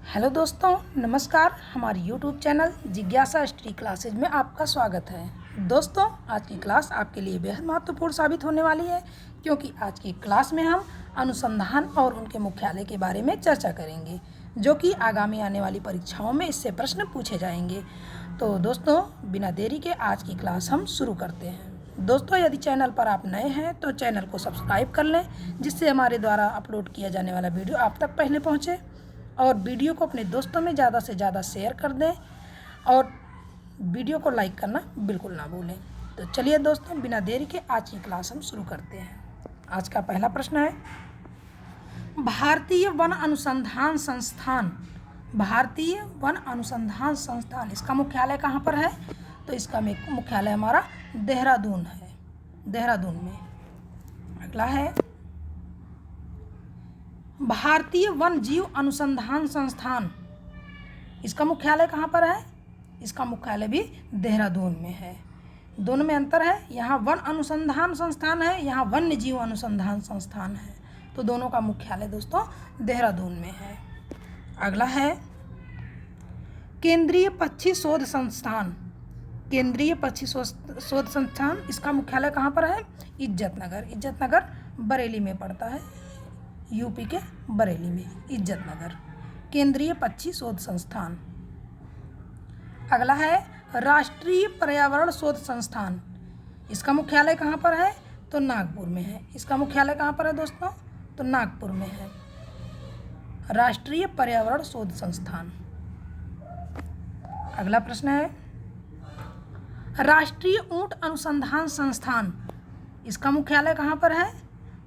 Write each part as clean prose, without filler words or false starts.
Hello दोस्तों, नमस्कार। हमारी यूट्यूब चैनल जिज्ञासा स्टडी क्लासेज में आपका स्वागत है। दोस्तों, आज की क्लास आपके लिए बेहद महत्वपूर्ण साबित होने वाली है, क्योंकि आज की क्लास में हम अनुसंधान और उनके मुख्यालय के बारे में चर्चा करेंगे, जो कि आगामी आने वाली परीक्षाओं में इससे प्रश्न पूछे जाएंगे। तो दोस्तों, बिना देरी के आज की क्लास हम शुरू करते हैं। दोस्तों, यदि चैनल पर आप नए हैं तो चैनल को सब्सक्राइब कर लें, जिससे हमारे द्वारा अपलोड किया जाने वाला वीडियो आप तक पहले पहुँचे, और वीडियो को अपने दोस्तों में ज़्यादा से ज़्यादा शेयर कर दें और वीडियो को लाइक करना बिल्कुल ना भूलें। तो चलिए दोस्तों, बिना देरी के आज की क्लास हम शुरू करते हैं। आज का पहला प्रश्न है, भारतीय वन अनुसंधान संस्थान। भारतीय वन अनुसंधान संस्थान, इसका मुख्यालय कहाँ पर है? तो इसका मुख्यालय हमारा देहरादून है, देहरादून में। अगला है, भारतीय वन जीव अनुसंधान संस्थान, इसका मुख्यालय कहाँ पर है? इसका मुख्यालय भी देहरादून में है। दोनों में अंतर है, यहाँ वन अनुसंधान संस्थान है, यहाँ वन्य जीव अनुसंधान संस्थान है। तो दोनों का मुख्यालय दोस्तों देहरादून में है। अगला है, केंद्रीय पक्षी शोध संस्थान। केंद्रीय पक्षी शोध संस्थान, इसका मुख्यालय कहाँ पर है? इज्जतनगर। इज्जतनगर बरेली में पड़ता है, यूपी के बरेली में इज्जतनगर, केंद्रीय पक्षी शोध संस्थान। अगला है, राष्ट्रीय पर्यावरण शोध संस्थान। इसका मुख्यालय कहाँ पर है? तो नागपुर में है। इसका मुख्यालय कहाँ पर है दोस्तों? तो नागपुर में है, राष्ट्रीय पर्यावरण शोध संस्थान। अगला प्रश्न है, राष्ट्रीय ऊंट अनुसंधान संस्थान। इसका मुख्यालय कहाँ पर है?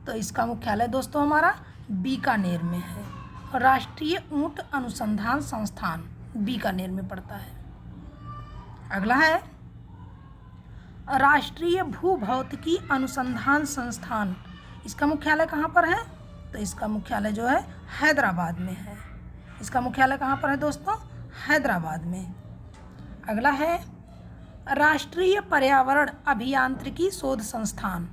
तो इसका मुख्यालय दोस्तों हमारा बीकानेर में है। राष्ट्रीय ऊंट अनुसंधान संस्थान बीकानेर में पड़ता है। अगला है, राष्ट्रीय भूभौतिकी अनुसंधान संस्थान। इसका मुख्यालय कहाँ पर है? तो इसका मुख्यालय जो है हैदराबाद में है। इसका मुख्यालय कहाँ पर है दोस्तों? हैदराबाद में। अगला है, राष्ट्रीय पर्यावरण अभियांत्रिकी शोध संस्थान।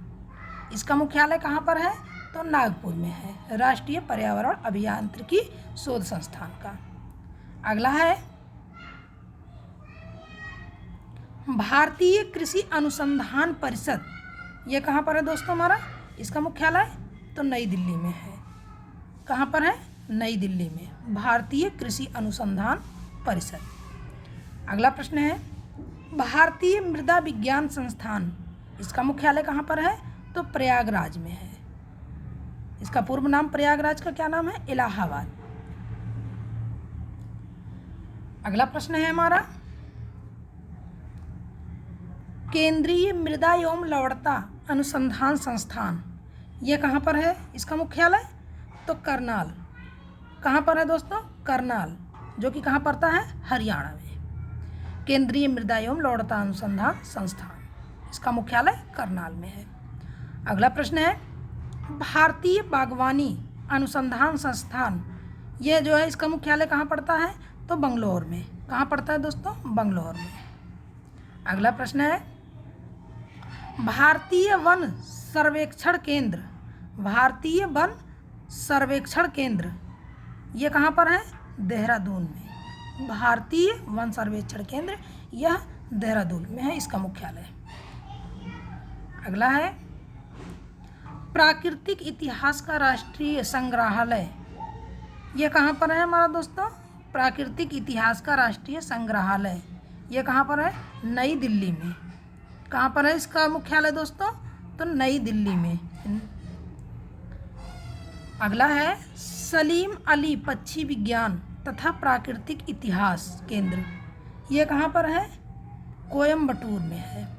इसका मुख्यालय कहाँ पर है? तो नागपुर में है, राष्ट्रीय पर्यावरण अभियांत्रिकी शोध संस्थान का। अगला है, भारतीय कृषि अनुसंधान परिषद। ये कहाँ पर है दोस्तों हमारा? इसका मुख्यालय तो नई दिल्ली में है। कहाँ पर है? नई दिल्ली में, भारतीय कृषि अनुसंधान परिषद। अगला प्रश्न है, भारतीय मृदा विज्ञान संस्थान। इसका मुख्यालय कहाँ पर है? तो प्रयागराज में है। इसका पूर्व नाम प्रयागराज का क्या नाम है? इलाहाबाद। अगला प्रश्न है हमारा, केंद्रीय मृदा एवं लवणता अनुसंधान संस्थान। ये कहाँ पर है? इसका मुख्यालय तो करनाल। कहाँ पर है दोस्तों? करनाल, जो कि कहाँ पड़ता है? हरियाणा में। केंद्रीय मृदा एवं लवणता अनुसंधान संस्थान, इसका मुख्यालय करनाल में है। अगला प्रश्न है, भारतीय बागवानी अनुसंधान संस्थान। ये जो है इसका मुख्यालय कहाँ पड़ता है? तो बंगलौर में। कहाँ पड़ता है दोस्तों? बंगलौर में। अगला प्रश्न है, भारतीय वन सर्वेक्षण केंद्र। भारतीय वन सर्वेक्षण केंद्र, ये कहाँ पर है? देहरादून में। भारतीय वन सर्वेक्षण केंद्र यह देहरादून में है, इसका मुख्यालय। अगला है, प्राकृतिक इतिहास का राष्ट्रीय संग्रहालय। ये कहाँ पर है हमारा दोस्तों? प्राकृतिक इतिहास का राष्ट्रीय संग्रहालय, ये कहाँ पर है? नई दिल्ली में। कहाँ पर है इसका मुख्यालय दोस्तों? तो नई दिल्ली में। अगला है, सलीम अली पक्षी विज्ञान तथा प्राकृतिक इतिहास केंद्र। ये कहाँ पर है? कोयम्बटूर में है।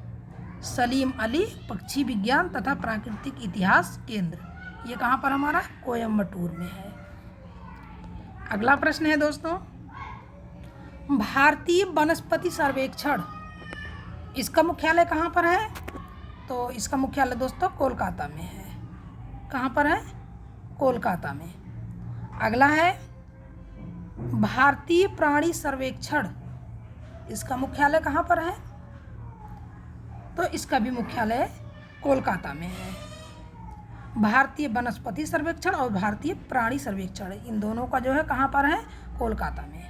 सलीम अली पक्षी विज्ञान तथा प्राकृतिक इतिहास केंद्र, ये कहाँ पर हमारा? कोयम्बटूर में है। अगला प्रश्न है दोस्तों, भारतीय वनस्पति सर्वेक्षण। इसका मुख्यालय कहाँ पर है? तो इसका मुख्यालय दोस्तों कोलकाता में है। कहाँ पर है? कोलकाता में। अगला है, भारतीय प्राणी सर्वेक्षण। इसका मुख्यालय कहाँ पर है? तो इसका भी मुख्यालय कोलकाता में है। भारतीय वनस्पति सर्वेक्षण और भारतीय प्राणी सर्वेक्षण, इन दोनों का जो है कहाँ पर है? कोलकाता में,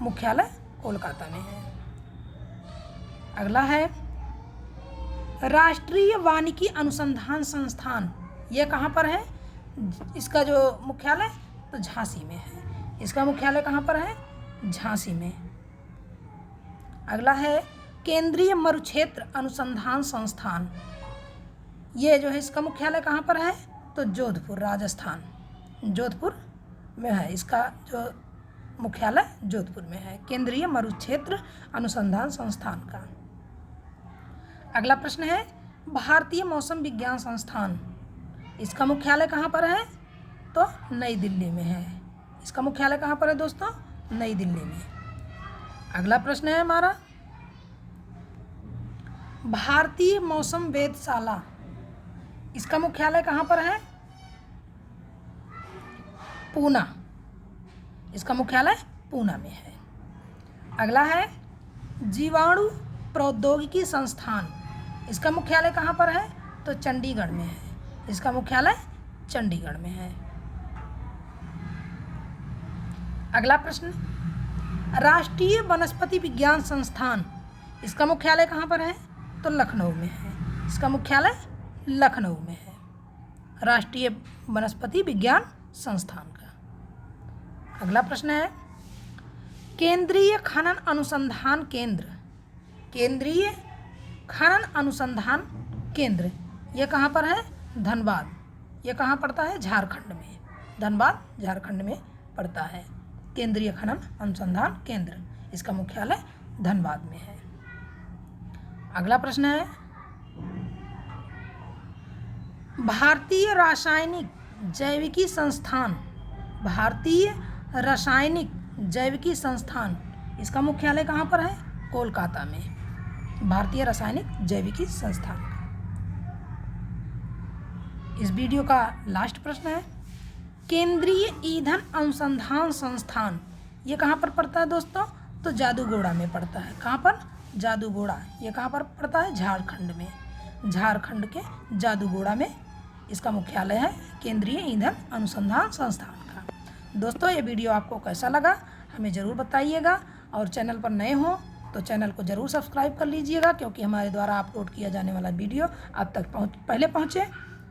मुख्यालय कोलकाता में है। अगला है राष्ट्रीय वानिकी अनुसंधान संस्थान, ये कहाँ पर है? इसका जो मुख्यालय तो झांसी में है। इसका मुख्यालय कहाँ पर है? झांसी में। अगला है केंद्रीय मरुक्षेत्र अनुसंधान संस्थान, ये जो है इसका मुख्यालय कहाँ पर है? तो जोधपुर, राजस्थान, जोधपुर में है। इसका जो मुख्यालय जोधपुर में है, केंद्रीय मरुक्षेत्र अनुसंधान संस्थान का। अगला प्रश्न है भारतीय मौसम विज्ञान संस्थान, इसका मुख्यालय कहाँ पर है? तो नई दिल्ली में है। इसका मुख्यालय कहाँ पर है दोस्तों? नई दिल्ली में। अगला प्रश्न है हमारा भारतीय मौसम वेधशाला, इसका मुख्यालय कहाँ पर है? पूना, इसका मुख्यालय पूना में है। अगला है जीवाणु प्रौद्योगिकी संस्थान, इसका मुख्यालय कहाँ पर है? तो चंडीगढ़ में है। इसका मुख्यालय चंडीगढ़ में है। अगला प्रश्न राष्ट्रीय वनस्पति विज्ञान संस्थान, इसका मुख्यालय कहाँ पर है? तो लखनऊ में है। इसका मुख्यालय लखनऊ में है, राष्ट्रीय वनस्पति विज्ञान संस्थान का। अगला प्रश्न है केंद्रीय खनन अनुसंधान केंद्र, केंद्रीय खनन अनुसंधान केंद्र, ये कहाँ पर है? धनबाद, ये कहाँ पड़ता है? झारखंड में, धनबाद झारखंड में पड़ता है केंद्रीय खनन अनुसंधान केंद्र, इसका मुख्यालय धनबाद में है। अगला प्रश्न है भारतीय रासायनिक जैविकी संस्थान, भारतीय रासायनिक जैविकी संस्थान, इसका मुख्यालय कहाँ पर है? कोलकाता में, भारतीय रासायनिक जैविकी संस्थान। इस वीडियो का लास्ट प्रश्न है केंद्रीय ईंधन अनुसंधान संस्थान, ये कहाँ पर पड़ता है दोस्तों? तो जादूगोड़ा में पड़ता है। कहाँ पर? जादूगोड़ा, ये कहाँ पर पड़ता है? झारखंड में, झारखंड के जादूगोड़ा में इसका मुख्यालय है, केंद्रीय ईंधन अनुसंधान संस्थान का। दोस्तों ये वीडियो आपको कैसा लगा हमें ज़रूर बताइएगा, और चैनल पर नए हो तो चैनल को ज़रूर सब्सक्राइब कर लीजिएगा, क्योंकि हमारे द्वारा अपलोड किया जाने वाला वीडियो आप तक पहले पहुँचे।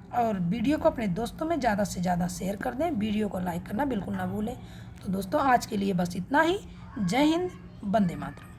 और वीडियो को अपने दोस्तों में ज़्यादा से ज़्यादा शेयर कर दें, वीडियो को लाइक करना बिल्कुल ना भूलें। तो दोस्तों आज के लिए बस इतना ही। जय हिंद, वंदे मातरम।